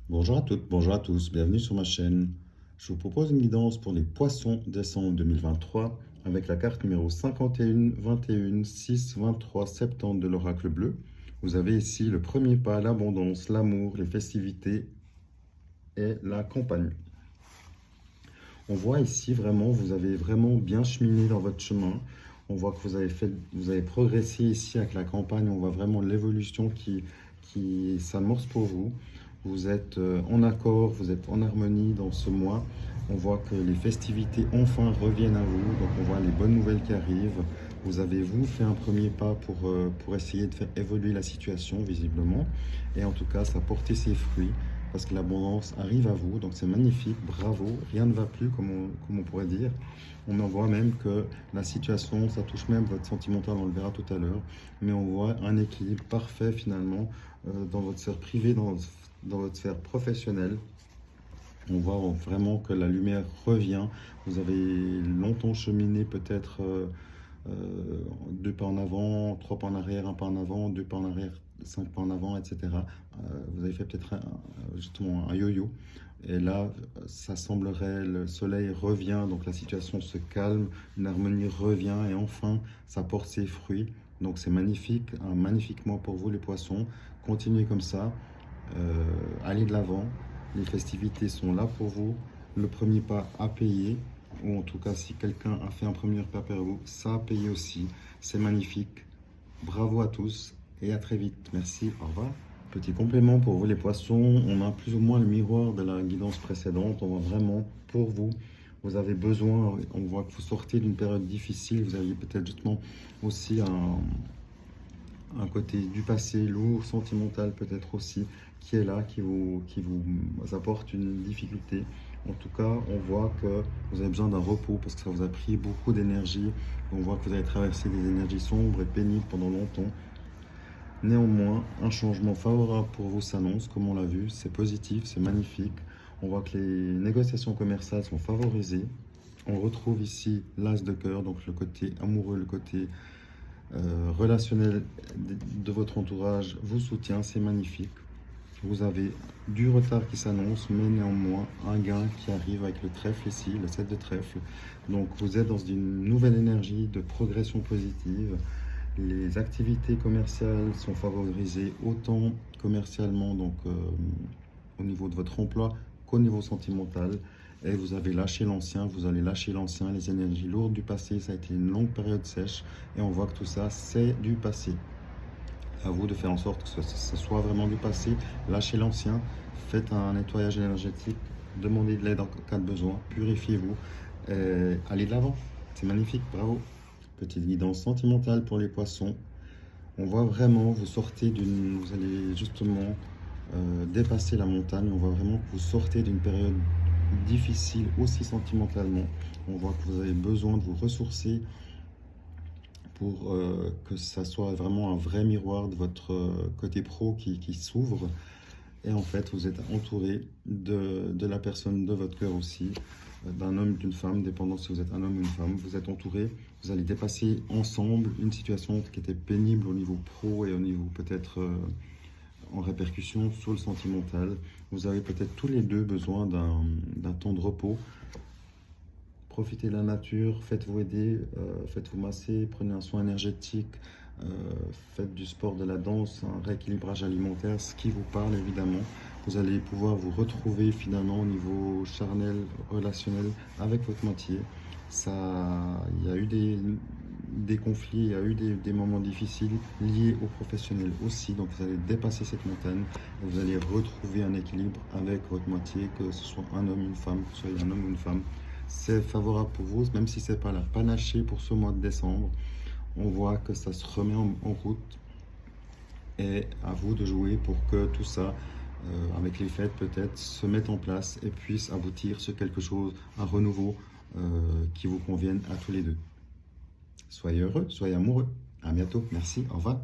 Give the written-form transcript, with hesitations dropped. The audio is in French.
Bonjour à toutes, bonjour à tous, bienvenue sur ma chaîne. Je vous propose une guidance pour les poissons décembre 2023 avec la carte numéro 51, 21, 6, 23, 70 de l'oracle bleu. Vous avez ici le premier pas, l'abondance, l'amour, les festivités et la campagne. On voit ici vraiment, vous avez vraiment bien cheminé dans votre chemin. On voit que vous avez progressé ici avec la campagne. On voit vraiment l'évolution qui s'amorce pour vous. Vous êtes en accord, vous êtes en harmonie dans ce mois. On voit que les festivités enfin reviennent à vous. Donc on voit les bonnes nouvelles qui arrivent. Vous avez, vous, fait un premier pas pour essayer de faire évoluer la situation, visiblement. Et en tout cas, ça a porté ses fruits parce que l'abondance arrive à vous, donc c'est magnifique, bravo, rien ne va plus comme on pourrait dire. On en voit même que la situation, ça touche même votre sentimental, on le verra tout à l'heure, mais on voit un équilibre parfait finalement dans votre sphère privée, dans votre sphère professionnelle. On voit vraiment que la lumière revient, vous avez longtemps cheminé peut-être deux pas en avant, trois pas en arrière, un pas en avant, deux pas en arrière, cinq pas en avant, etc. Vous avez fait peut-être justement un yo-yo. Et là, ça semblerait, le soleil revient, donc la situation se calme, une harmonie revient et enfin, ça porte ses fruits. Donc c'est magnifique, un magnifique mois pour vous les poissons. Continuez comme ça, allez de l'avant. Les festivités sont là pour vous. Le premier pas à payer, ou en tout cas si quelqu'un a fait un premier pas vers vous, ça a payé aussi. C'est magnifique. Bravo à tous et à très vite. Merci, au revoir. Petit complément pour vous les poissons, on a plus ou moins le miroir de la guidance précédente. On voit vraiment pour vous, vous avez besoin, on voit que vous sortez d'une période difficile, vous aviez peut-être justement aussi un côté du passé lourd, sentimental peut-être aussi, qui est là, qui vous apporte une difficulté. En tout cas, on voit que vous avez besoin d'un repos parce que ça vous a pris beaucoup d'énergie. On voit que vous avez traversé des énergies sombres et pénibles pendant longtemps. Néanmoins, un changement favorable pour vous s'annonce, comme on l'a vu, c'est positif, c'est magnifique. On voit que les négociations commerciales sont favorisées. On retrouve ici l'as de cœur, donc le côté amoureux, le côté relationnel de votre entourage vous soutient, c'est magnifique. Vous avez du retard qui s'annonce, mais néanmoins un gain qui arrive avec le trèfle ici, le 7 de trèfle. Donc vous êtes dans une nouvelle énergie de progression positive. Les activités commerciales sont favorisées autant commercialement, donc au niveau de votre emploi, qu'au niveau sentimental. Et vous avez lâché l'ancien, vous allez lâcher l'ancien, les énergies lourdes du passé, ça a été une longue période sèche. Et on voit que tout ça, c'est du passé. À vous de faire en sorte que ce soit vraiment du passé. Lâchez l'ancien, faites un nettoyage énergétique, demandez de l'aide en cas de besoin, purifiez-vous, allez de l'avant. C'est magnifique, bravo. Petite guidance sentimentale pour les poissons. On voit vraiment, vous allez justement dépasser la montagne. On voit vraiment que vous sortez d'une période difficile aussi sentimentalement. On voit que vous avez besoin de vous ressourcer pour que ça soit vraiment un vrai miroir de votre côté pro qui s'ouvre. Et en fait, vous êtes entouré de la personne de votre cœur aussi, d'un homme, d'une femme, dépendant si vous êtes un homme ou une femme. Vous êtes entouré, vous allez dépasser ensemble une situation qui était pénible au niveau pro et au niveau peut-être en répercussion sur le sentimental. Vous avez peut-être tous les deux besoin d'un temps de repos. Profitez de la nature, faites-vous aider, faites-vous masser, prenez un soin énergétique, euh, faites du sport, de la danse, un rééquilibrage alimentaire, ce qui vous parle évidemment. Vous allez pouvoir vous retrouver finalement au niveau charnel, relationnel avec votre moitié. Il y a eu des conflits, il y a eu des moments difficiles liés au professionnel aussi. Donc vous allez dépasser cette montagne et vous allez retrouver un équilibre avec votre moitié, que ce soit un homme, une femme, que ce soit un homme ou une femme. C'est favorable pour vous, même si c'est pas la panachée pour ce mois de décembre. On voit que ça se remet en route et à vous de jouer pour que tout ça, avec les fêtes peut-être, se mette en place et puisse aboutir sur quelque chose, un renouveau qui vous convienne à tous les deux. Soyez heureux, soyez amoureux. À bientôt. Merci. Au revoir.